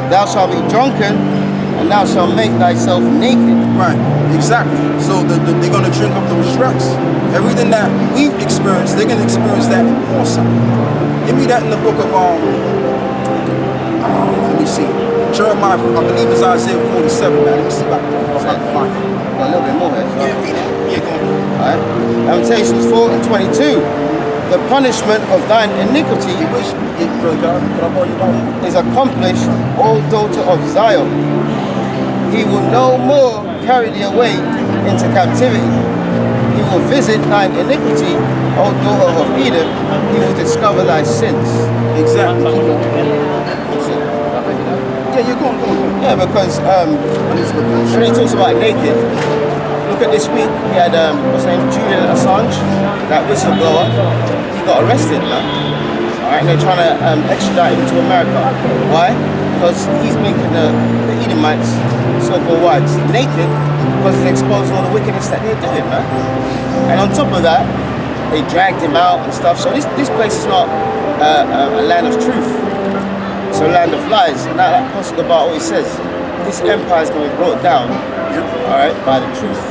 thou shalt be drunken, and thou shalt make thyself naked. Right, exactly. So they're going to drink up those shreks. Everything that we've experienced, they're going to experience that also. Give me that in the book of, let me see. Jeremiah, I believe it's Isaiah 47, man. Let me see if I can find it. A little bit more here. Yeah, go on. Alright. Lamentations 4 and 22. The punishment of thine iniquity is accomplished, O daughter of Zion. He will no more carry thee away into captivity. He will visit thine iniquity, O daughter of Edom. He will discover thy sins. Exactly. Yeah, you're going. Yeah, because when he talks about naked, look at this week, we had, what's his name, Julian Assange, that whistleblower. He got arrested, man. Alright, and they're trying to extradite him to America. Why? Because he's making the Edomites, so-called whites, naked because he's exposing all the wickedness that they're doing, man. And on top of that, they dragged him out and stuff. So this place is not a land of truth. It's a land of lies. And that Apostle Gabar always says, this empire is going to be brought down, alright, by the truth.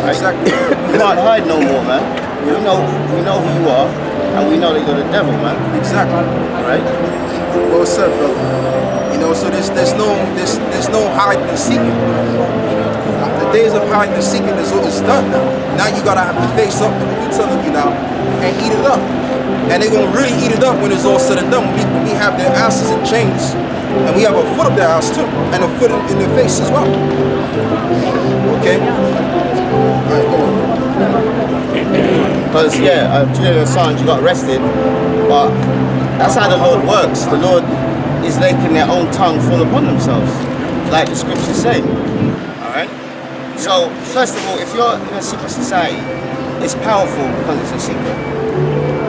Right? Exactly. You can't hide no more, man. We know who you are, and we know that you're the devil, man. Exactly. Alright? Well said, brother. You know, so there's no hiding and seeking. The days of hiding and seeking is done now. Now you gotta have to face up with what we're telling you now and eat it up. And they're gonna really eat it up when it's all said and done. When we have their asses in chains, and we have a foot up their ass too, and a foot in their face as well. Okay? Alright, go on. Because, Julian Assange got arrested, but that's how the Lord works. The Lord is making their own tongue fall upon themselves, like the scriptures say. Alright? So, first of all, if you're in a secret society, it's powerful because it's a secret.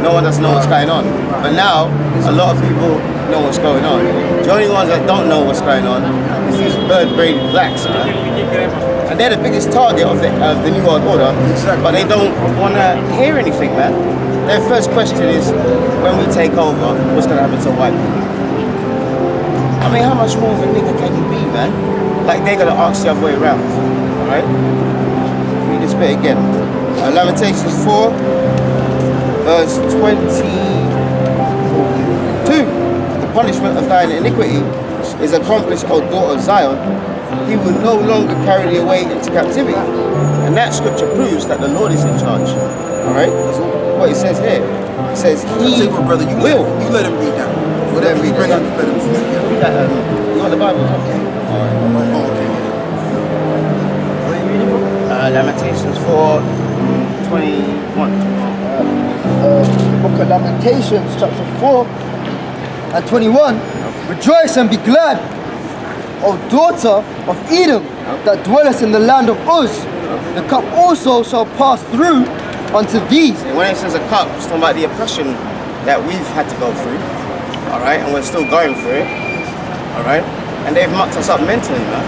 No one doesn't know what's going on. But now, a lot of people know what's going on. The only ones that don't know what's going on is these bird-brained blacks, man. And they're the biggest target of the New World Order, but they don't want to hear anything, man. Their first question is, when we take over, what's going to happen to white people? I mean, how much more of a nigga can you be, man? Like, they're going to ask the other way around, alright? Read this bit again. Lamentations 4, verse 22. The punishment of thine iniquity is accomplished, O daughter of Zion. He will no longer carry thee away into captivity. And that scripture proves that the Lord is in charge. Alright? That's what it says here. It says he brother, you will. You let him read that. Whatever he bring out, you let him read that. Read that, you got the Bible? Okay. Alright. What are you reading from? Lamentations 4:21. The book of Lamentations, chapter 4 and 21. Rejoice and be glad, O daughter of Edom, that dwellest in the land of Uz. The cup also shall pass through unto thee. When it says a cup, it's talking about the oppression that we've had to go through. Alright, and we're still going through it. Alright? And they've mucked us up mentally, man.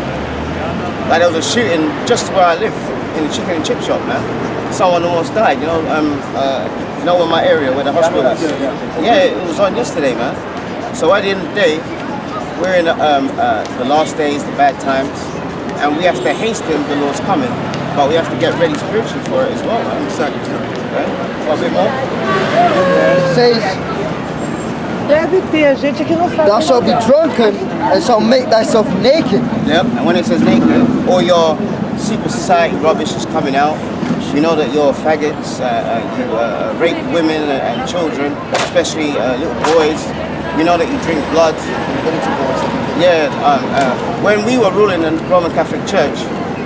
Like there was a shooting just where I live, in the chicken and chip shop, man. Someone almost died, you know in my area where the hospital is. Yeah, it was on yesterday, man. So at the end of the day, we're in the last days, the bad times, and we have to hasten the Lord's coming, but we have to get ready spiritually for it as well, man. Exactly. Okay? A bit more? It says, thou shalt be drunken and shalt make thyself naked. Yep, and when it says naked, all your secret society rubbish is coming out. We know that you're faggots, you rape women and children, especially little boys. We know that you drink blood. Yeah, when we were ruling the Roman Catholic Church,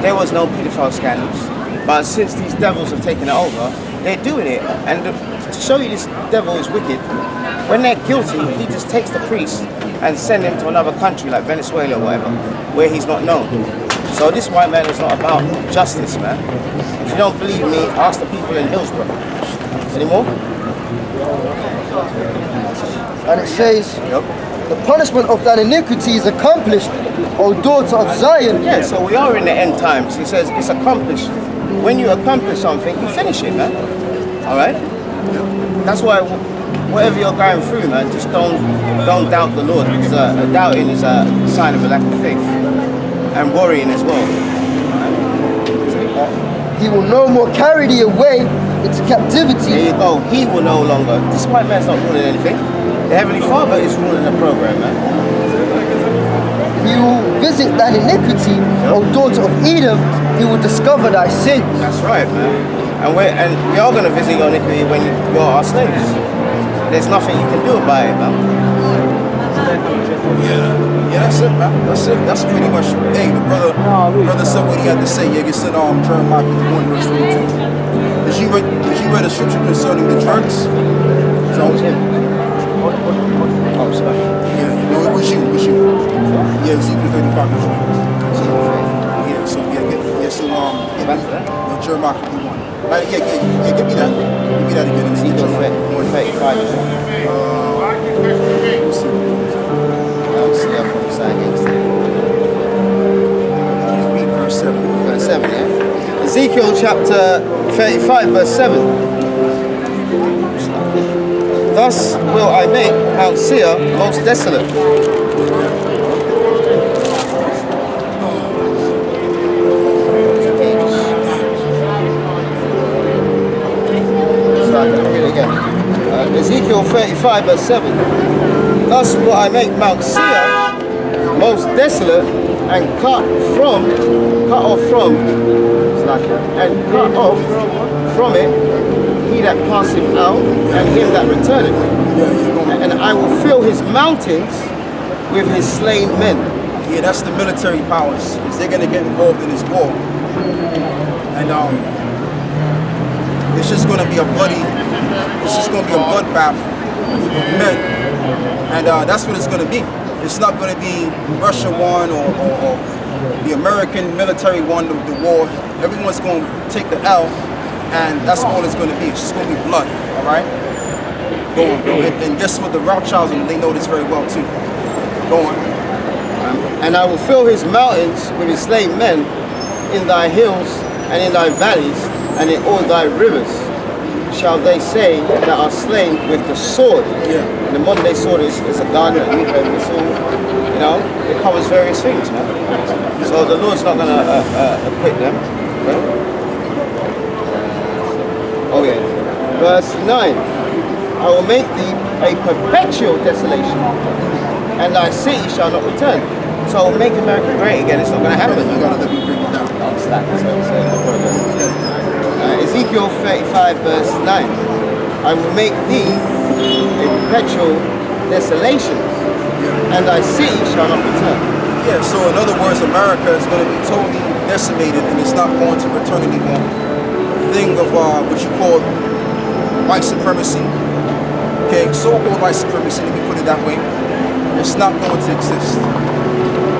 there was no paedophile scandals. But since these devils have taken it over, they're doing it. And to show you this devil is wicked, when they're guilty, he just takes the priest and send him to another country like Venezuela or whatever, where he's not known. So this white man is not about justice, man. If you don't believe me, ask the people in Hillsborough. Any more? And it says, the punishment of thine iniquity is accomplished, O daughter of Zion. Yeah, so we are in the end times. He says it's accomplished. When you accomplish something, you finish it, man. Alright? That's why whatever you're going through, man, just don't doubt the Lord, because doubting is a sign of a lack of faith, and worrying as well. He will no more carry thee away into captivity. There you go. He will no longer. This white man's not ruling anything. The Heavenly Father is ruling the program, man. He will visit thine iniquity, O daughter of Edom. He will discover thy sins. That's right, man. And we are going to visit your iniquity when you're our slaves. There's nothing you can do about it, man. Yeah, that's it, man. That's it. That's pretty much. Hey, the brother said what he had to say. Yeah, he said, Jeremiah 1 verse 22. Did you read a scripture concerning the drugs? So, Oh, sorry. yeah, no, it was you. Yeah, Ezekiel 35. Yeah, so Back to that. Jeremiah 51. Yeah, give me that. Give me that again. Ezekiel 35. Read verse 7. Verse 7, yeah? Ezekiel chapter 35, verse 7. Thus will I make Mount Seir most desolate. Ezekiel 35, verse 7. Thus will I make Mount Seir most desolate, and cut off from it he that passeth out, and him that returneth. And I will fill his mountains with his slain men. Yeah, that's the military powers, because they're going to get involved in this war. And it's just going to be a bloodbath of men. And that's what it's going to be. It's not going to be Russia won or the American military won the war. Everyone's going to take the L, and that's all it's going to be. It's just going to be blood, all right? Go on, bro. And guess what? The Rothschilds, they know this very well, too. Go on. And I will fill his mountains with his slain men in thy hills and in thy valleys and in all thy rivers. Shall they say that are slain with the sword? Yeah. And the modern day sword is a gun, a nuclear missile. You know, it covers various things, man. So the Lord's not going to acquit them. Okay? Oh yeah. Verse 9. I will make thee a perpetual desolation, and thy city shall not return. So make America great again. It's not going to happen. You got to let me break it down. Ezekiel 35 verse 9. I will make thee a perpetual desolation, and thy city shall not return. Yeah, so in other words, America is going to be totally decimated, and it's not going to return anymore. The thing of what you call white supremacy, okay, so-called white supremacy, let me put it that way, it's not going to exist.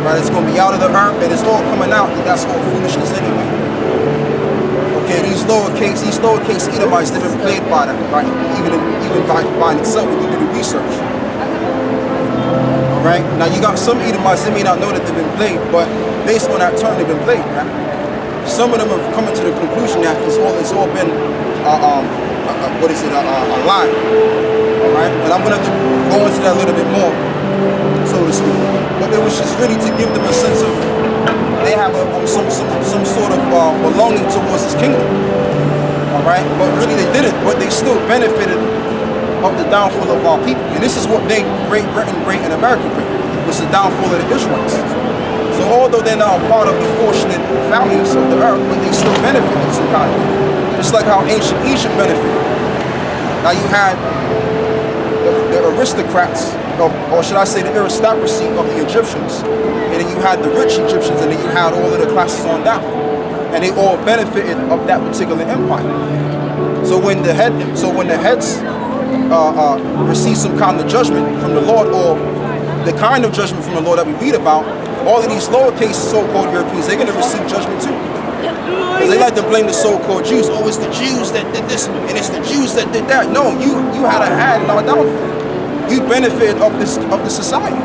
Right, it's going to be out of the earth, and it's all coming out, and that's all foolishness anyway. Okay, these lowercase Edomites, they've been played by them, right? Even by itself when you do the research. All right. Now you got some Edomites, they may not know that they've been played, but based on that term, they've been played, right? Some of them have come to the conclusion that it's all been a lie. All right. And I'm gonna have to go into that a little bit more, so to speak. But it was just really to give them a sense of they have some sort of belonging towards this kingdom. All right, but really they didn't. But they still benefited of the downfall of our people. And this is what made Great Britain great and America great, was the downfall of the Israelites. So although they're not a part of the fortunate families of the earth, but they still benefited some kind of way. Just like how ancient Egypt benefited. Now you had the aristocrats, or should I say the aristocracy of the Egyptians, and then you had the rich Egyptians, and then you had all of the classes on down, and they all benefited of that particular empire. So when the heads receive some kind of judgment from the Lord, or the kind of judgment from the Lord that we read about, all of these lowercase so-called Europeans, they're going to receive judgment too. Because they like to blame the so-called Jews. Oh, it's the Jews that did this, and it's the Jews that did that. No, you had a hand in our downfall. You benefit of the society.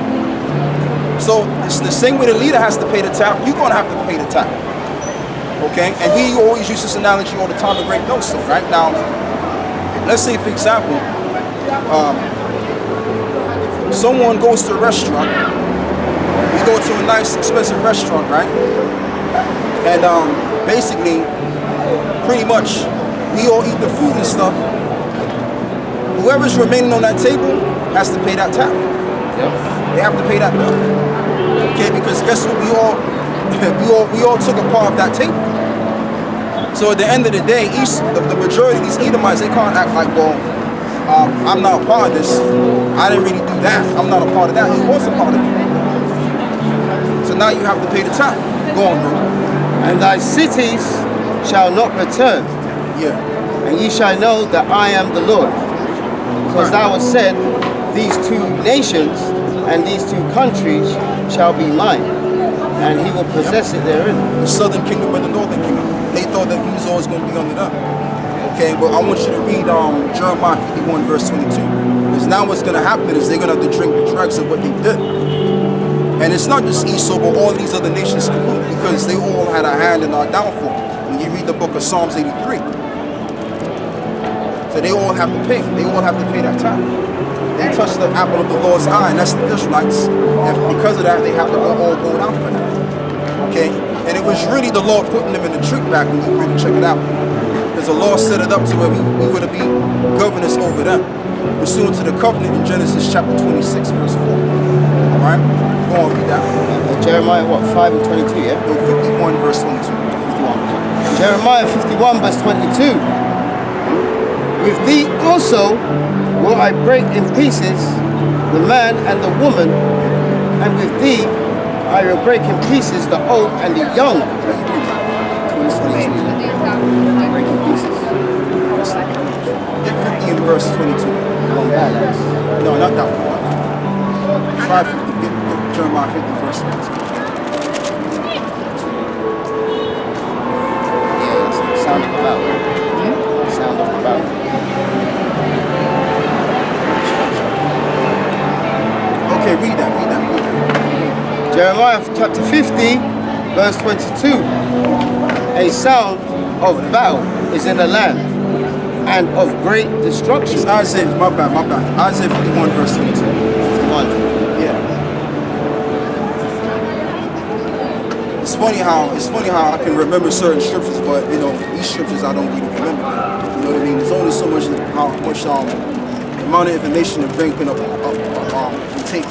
So it's the same way the leader has to pay the tab, you're going to have to pay the tab. Okay? And we always use this analogy all the time, a great millstone, right? Now, let's say, for example, someone goes to a restaurant. We go to a nice, expensive restaurant, right? And basically, pretty much, we all eat the food and stuff. Whoever's remaining on that table has to pay that tab. Yep. They have to pay that bill. Okay, because guess what? We all took a part of that table. So at the end of the day, the majority of these Edomites, they can't act like, well, I'm not a part of this. I didn't really do that. I'm not a part of that. He was a part of it. So now you have to pay the tab. Go on, bro. And thy cities shall not return, Yeah. and ye shall know that I am the Lord. Because thou hast said, these two nations and these two countries shall be mine, and he will possess it therein. The southern kingdom and the northern kingdom. They thought that Esau was going to be under them. Okay, but I want you to read Jeremiah 51 verse 22. Because now what's going to happen is they're going to have to drink the dregs of what they did. And it's not just Esau, but all these other nations because they all had a hand in our downfall. When you read the book of Psalms 83. So they all have to pay. They all have to pay that time. They touched the apple of the Lord's eye, and that's the Israelites. And because of that, they have to all go down for that. Okay? And it was really the Lord putting them in the trick back when you really check it out. Because the Lord set it up to where we were to be governors over them. Pursuant to the covenant in Genesis chapter 26, verse 4. Alright? Go on, read that. Jeremiah, what, 5 and 22, yeah? No, 51, verse 22. 51. Jeremiah 51, verse 22. With thee also will I break in pieces the man and the woman, and with thee I will break in pieces the old and the young. Break in pieces. Get 50 in verse 22. No, not that one. Try 50. Get Jeremiah 50, verse 22. Yeah, it's the sound of the bell. Sound of the bell. Okay, read that. Jeremiah chapter 50, verse 22. A sound of battle is in the land, and of great destruction. It's Isaiah, my bad. Isaiah 51, verse 22. 51. Yeah. It's funny how I can remember certain scriptures, but you know, these scriptures I don't really remember them. You know what I mean? There's only so much amount of information to bring up and take.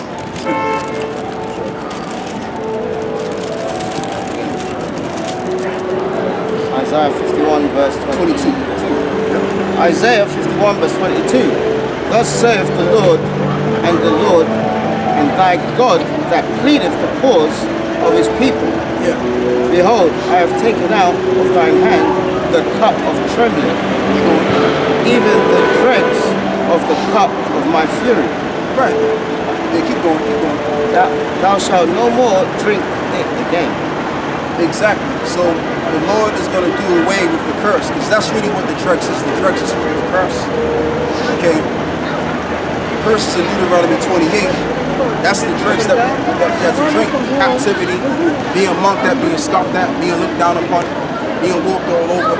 Isaiah 51 verse 22. Isaiah 51 verse 22. Thus saith the Lord, and thy God that pleadeth the cause of his people. Yeah. Behold, I have taken out of thine hand the cup of trembling, even the dregs of the cup of my fury. Right. Yeah, keep going. Thou shalt no more drink it again. Exactly. So the Lord is going to do away with the curse, because that's really what the dregs is. The dregs is really the curse. Okay. The curse is in Deuteronomy 28. That's the dregs that we have to drink. Captivity, being mocked at, being scoffed at, being looked down upon, being walked all over.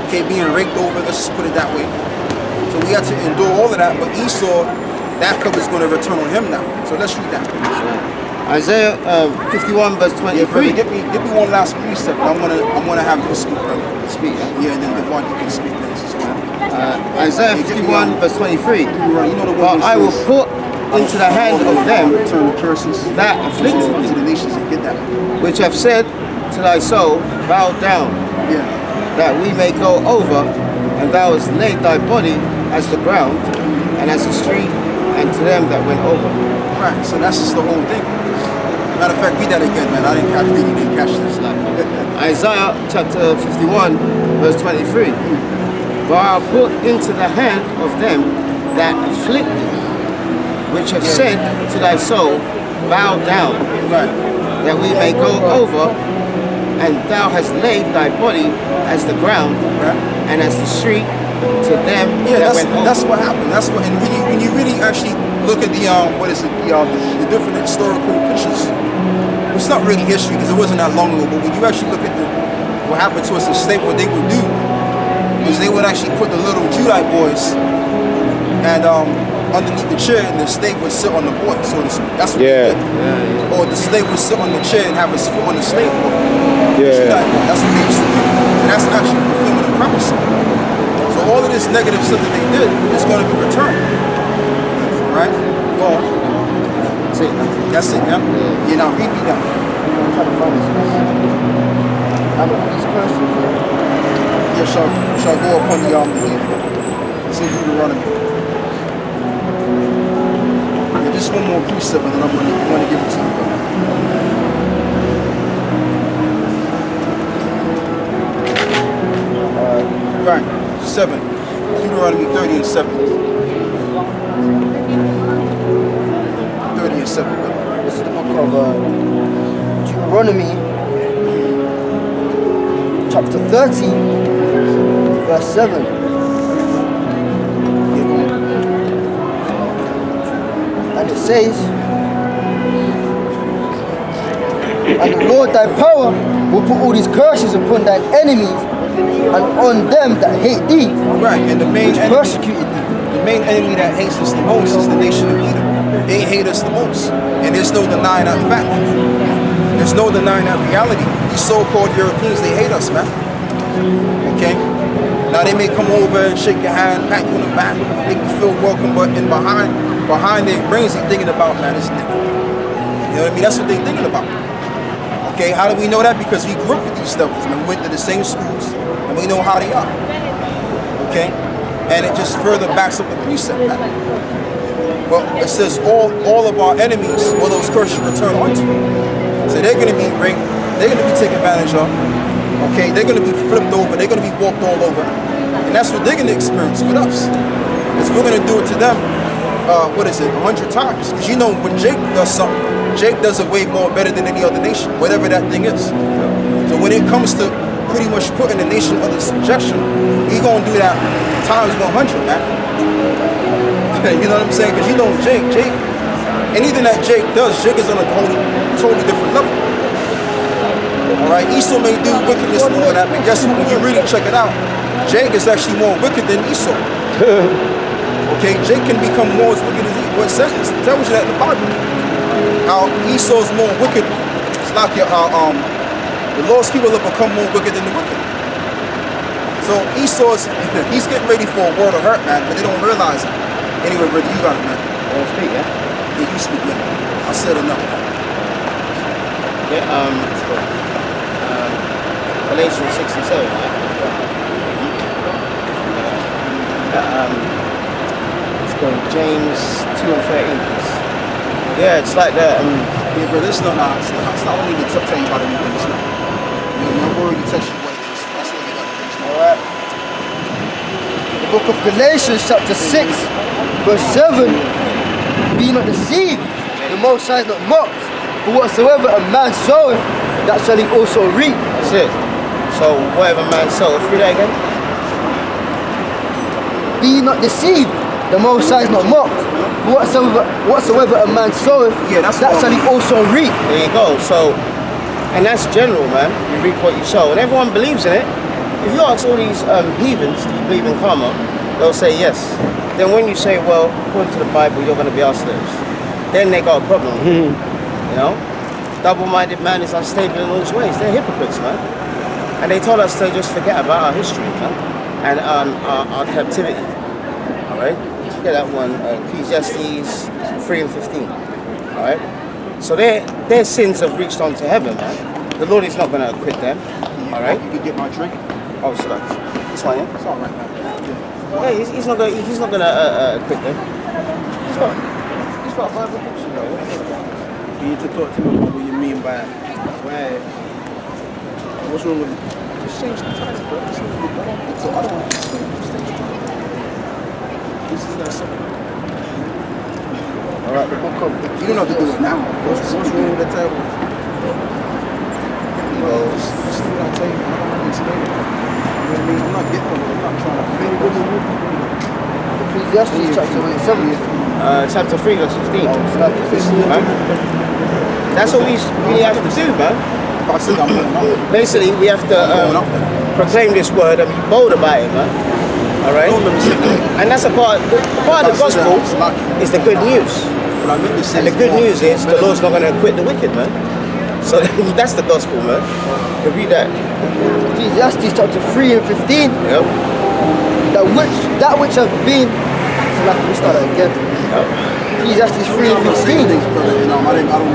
Okay, being raked over. Let's just put it that way. So we have to endure all of that. But Esau, that cup is going to return on him now. So let's read that. Isaiah 51 verse 23. Yeah, brother, give me one last precept. I'm gonna have you speak, brother. Speak. Yeah, and then the one you can speak next as well. Isaiah 51 verse 23. You know the one But I will put into the hand of them turn the curses that afflicted to thee, the nations and get that. which have said to thy soul, bow down, Yeah. that we may go over, and thou hast laid thy body as the ground, and as the street, and to them that went over. Right. So that's just the whole thing. Matter of fact, read that again, man. I really didn't catch this. Isaiah chapter 51 verse 23. But I'll put into the hand of them that afflict thee, which have said to thy soul, bow down, Right. that we may go over, and thou hast laid thy body as the ground, Right. and as the street, to them Yeah, that went over. that's what happened. That's what, and when you really actually look at the the different historical pictures, it's not really history because it wasn't that long ago. But when you actually look at what happened to us in slave, what they would do is they would actually put the little Judite boys and underneath the chair, and the slave would sit on the boy, so to speak. That's what they did. Or the slave would sit on the chair and have his foot on the slave board. That's what they used to do. And that's actually fulfillment of prophecy. So all of this negative stuff that they did is going to be returned. Right? Well, That's it. that's it, yeah? Yeah, now read me down. I'm trying to find this. And all these curses. Yeah, shall go upon the it's in Deuteronomy. Yeah, just one more precept and then I'm going to give it to you. Right, 7. Deuteronomy 30 and 7. 30 and 7. This is the book of Deuteronomy, chapter 30, verse 7. And it says, and the Lord thy power will put all these curses upon thine enemies and on them that hate thee, Right, and the main which enemy, persecuted thee. the main enemy that hates us the most is the nation of Edom. They hate us the most. And there's no denying that fact. There's no denying that reality. These so-called Europeans, they hate us, man. Okay? Now they may come over and shake your hand, pat you on the back, make you feel welcome, but in behind their brains, they're thinking about, man, this nigga. You know what I mean? That's what they're thinking about. Okay, how do we know that? Because we grew up with these devils, man. We went to the same schools, and we know how they are. Okay? And it just further backs up the precept, man. Well, it says all of our enemies will those curses return onto. So they're going to be raped, they're going to be taken advantage of. Okay, they're going to be flipped over, they're going to be walked all over. And that's what they're going to experience with us. Because we're going to do it to them, 100 times. Because you know, when Jake does something, Jake does it way more better than any other nation, whatever that thing is. So when it comes to pretty much putting the nation under subjection, we're going to do that times 100, man. You know what I'm saying? Because you know Jake, anything that Jake does, Jake is on a totally different level. Alright, Esau may do wickedness and all that, but guess what? When you really check it out, Jake is actually more wicked than Esau. Okay, Jake can become more as wicked as he was sentenced. It tells you that in the Bible. How Esau's more wicked. It's like the lost people have become more wicked than the wicked. So Esau's, he's getting ready for a world of hurt, man, but they don't realize it. Anyway, brother, you got it, man. I don't speak, yeah? Yeah, you speak, yeah. I said enough, man. Yeah, Galatians 67, yeah? It's called James 2 and 13, please. Yeah, it's like the, Yeah, bro, this is not only the tell you about it, it's not. I've already touched you what it is. That's what they got to do. Alright. The book of Galatians, chapter 6, verse 7. Be not deceived, the Most High is not mocked. For whatsoever a man soweth, that shall he also reap. that's it. So whatever man soweth, read that again. Be not deceived, the Most High is not mocked. For whatsoever a man soweth, Yeah, that's that what- shall he also reap. There you go. So, and that's general, man. You reap what you sow, and everyone believes in it. If you ask all these heathens, do you believe in karma? They'll say yes. Then when you say, well, according to the Bible, you're going to be our slaves, then they got a problem. You know, double-minded man is unstable in all his ways. They're hypocrites, man. And they told us to just forget about our history, man, and our captivity. All right. Get that one, Ecclesiastes 3 and 15. All right. So their sins have reached on to heaven, man. The Lord is not going to acquit them. All right. You can get my drink. Oh, sorry. This one, yeah. It's all right, man. Yeah, he's not going to acquit them. He's got a Bible books, you know. You need to talk to me about what you mean by why. What's wrong with it? Just change the title, bro. This is not something. Alright, the book of You don't have to do it now. What's wrong with the title? Just do what I tell you. I don't want to explain it. You know what I mean? I'm not getting it. I'm not trying to make it. Ecclesiastes chapter 7. Chapter 3, verse 15. Oh, Man. That's what we have to do, man. If I say I'm going up, Basically, we have to proclaim this word and be bold about it, man. All right? I don't remember saying that. And that's a part of the gospel is the good news. But I remember saying And the good news is the Lord's not going to acquit the wicked, man. So that's the gospel, man. You can read that. Ecclesiastes chapter 3 and 15. Yep. That which have been. So like we start that again. Yep. Ecclesiastes 3 and 15.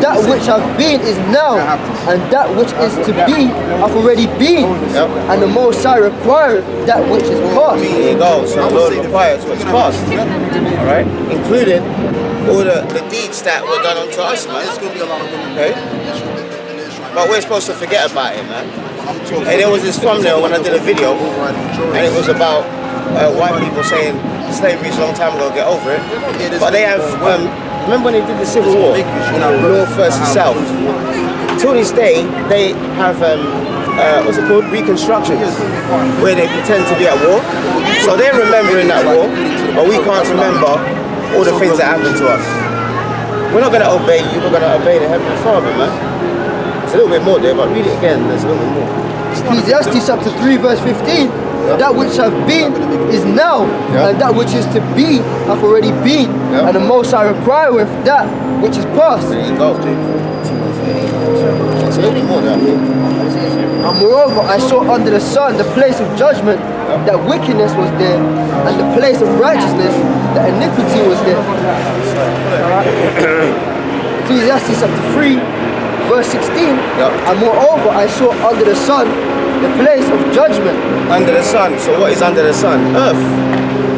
That which have been is now, and that which is to be hath already been. Yep. And the Most High requireth that which is past. There you go. So the Lord requires what's past. All right? Including all the deeds that were done unto us, man. There's gonna be a lot of women. Okay? But we're supposed to forget about it, man. And there was this thumbnail when I did a video, and it was about white people saying slavery is a long time ago, get over it. But they have, remember when they did the Civil War, North versus South? Till this day, they have, what's it called, reconstructions, where they pretend to be at war. So they're remembering that war, but we can't remember all the things that happened to us. We're not going to obey you, we're going to obey the Heavenly Father, man. It's a little bit more there, but read it again, there's a little bit more. Ecclesiastes chapter 3 verse 15. That which have been is now, and that which is to be hath already been, and the Most High requireth that which is past. There you go. It's a little bit more there, I think. And moreover, I saw under the sun the place of judgment, that wickedness was there, and the place of righteousness, that iniquity was there. Ecclesiastes chapter 3 verse 16. And moreover, I saw under the sun the place of judgment. Under the sun. So what is under the sun? Earth. I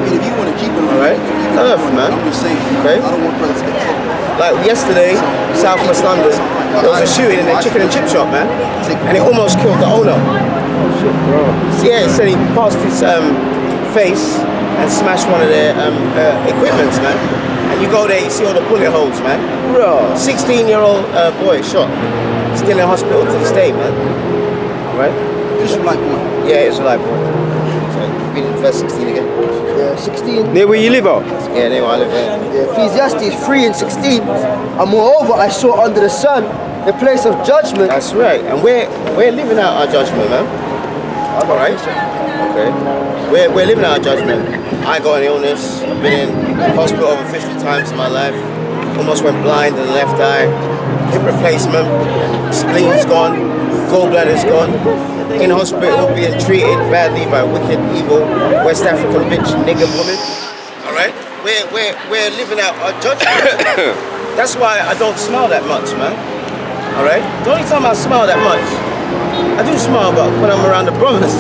mean, if you want to keep it Alright? Earth, man. I'm just saying. Okay. I don't want brothers to get trouble. Like yesterday, Southwest London, there was a shooting in a chicken and chip shop, man. And it almost killed the owner. Yeah, it said he passed his face and smashed one of their equipments, man. And you go there, you see all the bullet holes, man. 16-year-old boy shot. Still in hospital to this day, man. Right? Israelite boy. Yeah, Israelite boy. So, read it, verse 16 again. Yeah, 16. Near where you live out? Yeah, there I live there. Yeah, Ecclesiastes 3 and 16. And moreover, I saw under the sun the place of judgment. That's right. And we're living out our judgment, man. Alright? Okay. We're living out our judgment. I got an illness. I've been in hospital over 50 times in my life. Almost went blind in the left eye. Hip replacement. Spleen's gone. Gallbladder's gone. In hospital, being treated badly by wicked, evil West African bitch, nigger woman. All right, we're living out our judgment. That's why I don't smile that much, man. All right, the only time I smile that much, I do smile, but when I'm around the brothers,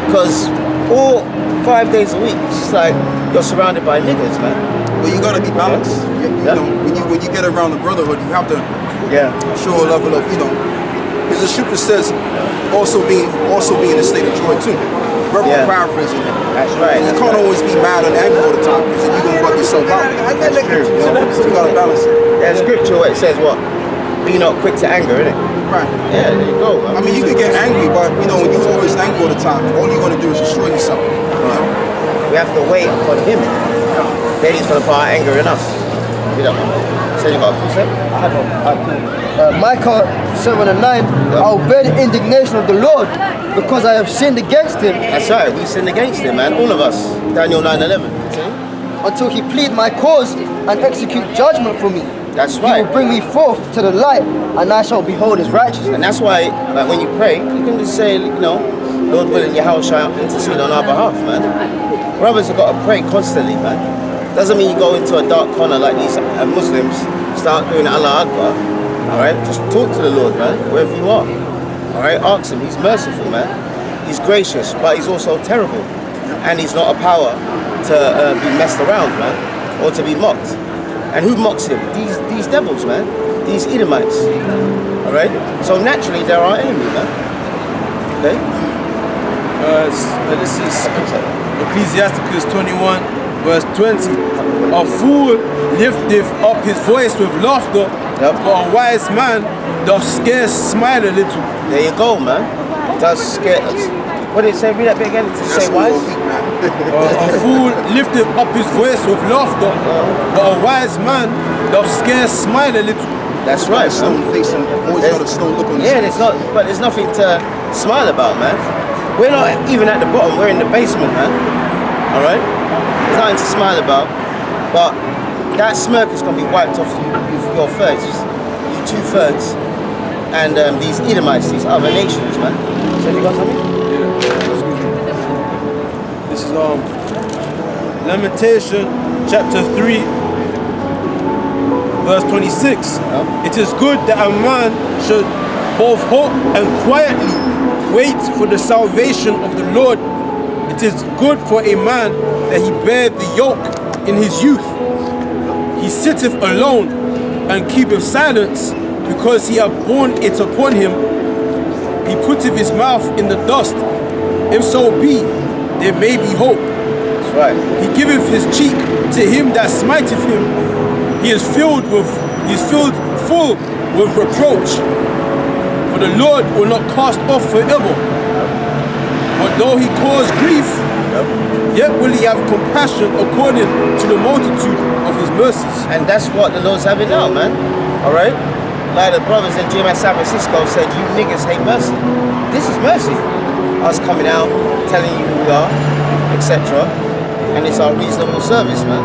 because all 5 days a week, it's just like you're surrounded by niggas, man. But you gotta be balanced. You know, when you get around the brotherhood, you have to show a level of, because the scripture says also being in a state of joy too. We're paraphrasing it. That's right. And you can't always be mad and angry all the time because then you're gonna bug yourself out. So you gotta balance it. There's scripture where it says what? Be not quick to anger, innit? Right. Yeah, there you go. I mean, you can get angry, but when you're always angry all the time, all you're gonna do is destroy yourself. We have to wait upon him. Then he's gonna put our anger in us. You know. So you got a precept? Micah 7 and 9. I'll bear the indignation of the Lord because I have sinned against him. That's right, we sinned against him, man. All of us. Daniel 9:11. Until he plead my cause and execute judgment for me. That's He right. will bring me forth to the light, and I shall behold his righteousness. And that's why, like, when you pray, you can just say, Lord willing, your house shall intercede on our behalf, man. Brothers have got to pray constantly, man. Doesn't mean you go into a dark corner like these Muslims, start doing Allah Akbar. Alright? Just talk to the Lord, man, wherever you are. Alright? Ask him. He's merciful, man. He's gracious, but he's also terrible. And he's not a power to be messed around, man, or to be mocked. And who mocks him? These devils, man. These Edomites. Alright? So naturally, they're our enemy, man. Okay? This is Ecclesiasticus 21, verse 20. A fool lifteth up his voice with laughter, but a wise man doth scarce smile a little. There you go, man. Does scare us. What did it say? Read that bit again. Did it say wise? A fool lifteth up his voice with laughter, but a wise man doth scarce smile a little. That's right, Stone man. face and always got a stone look on his face. There's nothing to smile about, man. We're not even at the bottom. We're in the basement, man. All right? There's nothing to smile about. But that smirk is going to be wiped off your face, you 2/3, and these Edomites, these other nations, man. So you got something? Yeah, excuse me. This is Lamentation chapter 3, verse 26. It is good that a man should both hope and quietly wait for the salvation of the Lord. It is good for a man that he bear the yoke in his youth. He sitteth alone and keepeth silence, because he hath borne it upon him. He putteth his mouth in the dust. If so be, there may be hope. That's right. He giveth his cheek to him that smiteth him. He is filled full with reproach. For the Lord will not cast off forever. But though he cause grief, yet will he have compassion according to the multitude of his mercies. And that's what the Lord's having now, man. All right? Like the brothers in GMS San Francisco said, you niggas hate mercy. This is mercy. Us coming out, telling you who we are, etc. And it's our reasonable service, man.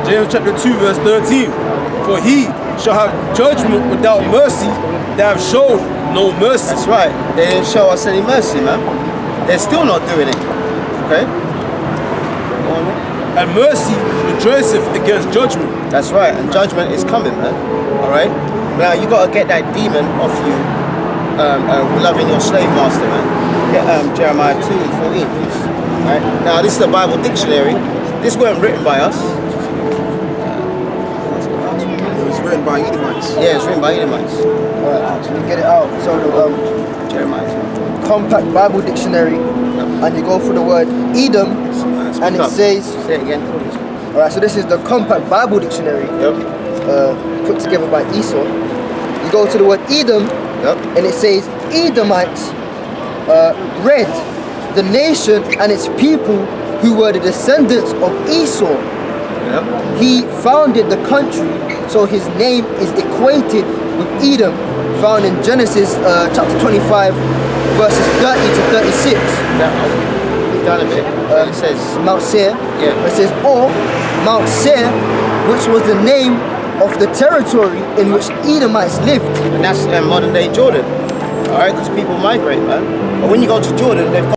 James chapter 2 verse 13. For he shall have judgment without mercy that have showed no mercy. That's right. They didn't show us any mercy, man. They're still not doing it. Okay? And mercy rejoiceth against judgment. That's right. And judgment is coming, man. All right? Now, you got to get that demon off you, loving your slave master, man. Get Jeremiah 2:14, please. All right? Now, this is the Bible dictionary. This weren't written by us. It was written by Edomites. Yeah, it's written by Edomites. Alright, actually get it out. So the Jeremiah 2. Compact Bible Dictionary, and you go for the word Edom, and it says, Say it again, please. alright, so this is the Compact Bible Dictionary, Yep. put together by Esau. You go to the word Edom, Yep. and it says Edomites, read the nation and its people who were the descendants of Esau. Yep. He founded the country, so his name is equated with Edom, found in Genesis chapter 25, verses 30 to 36. Now, we've done a bit. It says, Mount Seir. Yeah. It says, or Mount Seir, which was the name of the territory in which Edomites lived. and that's modern day Jordan. All right, because people migrate, man. But when you go to Jordan, they've got